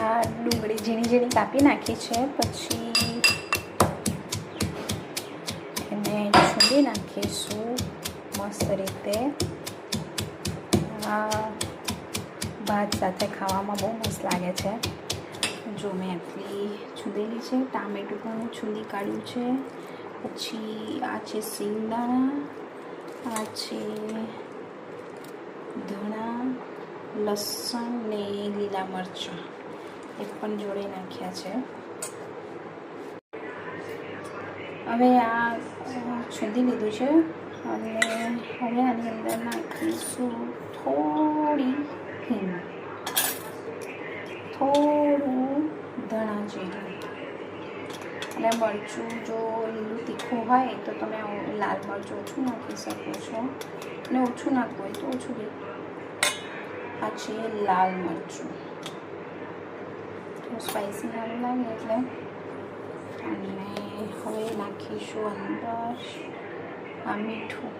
આ ડુંગળી ઝીણી ઝીણી કાપી નાખી છે, પછી એને છૂંદી નાખીશું મસ્ત રીતે. આ ભાત સાથે ખાવામાં બહુ મસ્ત લાગે છે. જો મેં આટલી છૂંદેલી છે. ટામેટું પણ છૂંદી કાઢ્યું છે. પછી આ છે સિંગદાણા, આ છે ધાણા, લસણ ને લીલા મરચાં એ પણ જોડે નાખ્યા છે. હવે આ છૂંદી લીધું છે અને હવે આની અંદર નાખીશું થોડી હિંગ, થોડું ધાણા જીરું અને મરચું. જો લીલું તીખું હોય તો તમે લાલ મરચું ઓછું નાખી શકો છો અને ઓછું નાખવું હોય તો ઓછું બી. આ છે લાલ મરચું, તો સ્પાઈસી સારું લાગે એટલે. અને હવે નાખીશું અંદર આ મીઠું,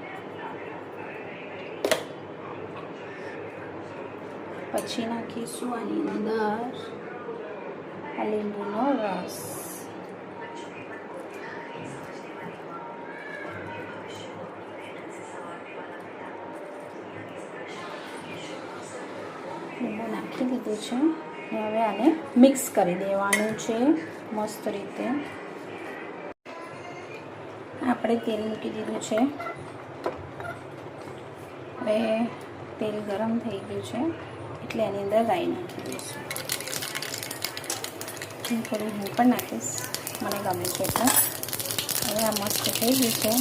પછી નાખીશું આની અંદર આ લીંબુનો રસ. લીંબુ નાખી દીધું છે અને હવે આને મિક્સ કરી દેવાનું છે મસ્ત રીતે. આપણે તેલ મૂકી દીધું છે. હવે તેલ ગરમ થઈ ગયું છે એટલે એની અંદર રાઈ નાખી દઈશું. થોડી હું પણ નાખીશ, મને ગમે છે એટલે. હવે આ મસ્ત થઈ ગયું છે.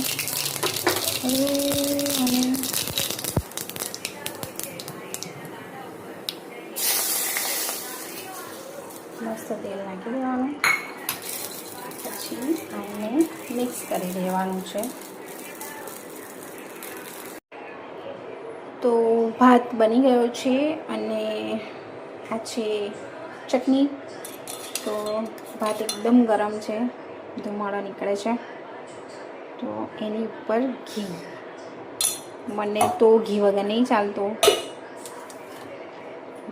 હવે અને મસ્ત તેલ નાખી દેવાનું, પછી આને મિક્સ કરી દેવાનું છે. તો ભાત બની ગયો છે અને આ છે ચટણી. તો ભાત એકદમ ગરમ છે, ધુમાડો નીકળે છે. તો એની ઉપર ઘી, મને તો ઘી વગર નહીં ચાલતો,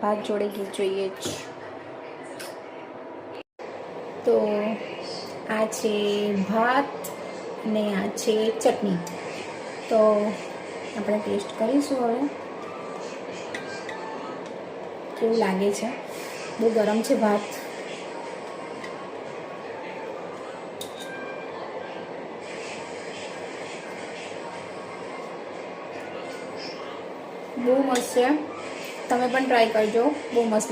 ભાત જોડે ઘી જોઈએ જ. તો આ છે ભાત અને આ છે ચટણી. તો આપણે ટેસ્ટ કરીશું હવે કેવું લાગે છે. બહુ ગરમ છે ભાત. બહુ મસ્ત છે, તમે પણ ટ્રાય કરજો, બહુ મસ્ત.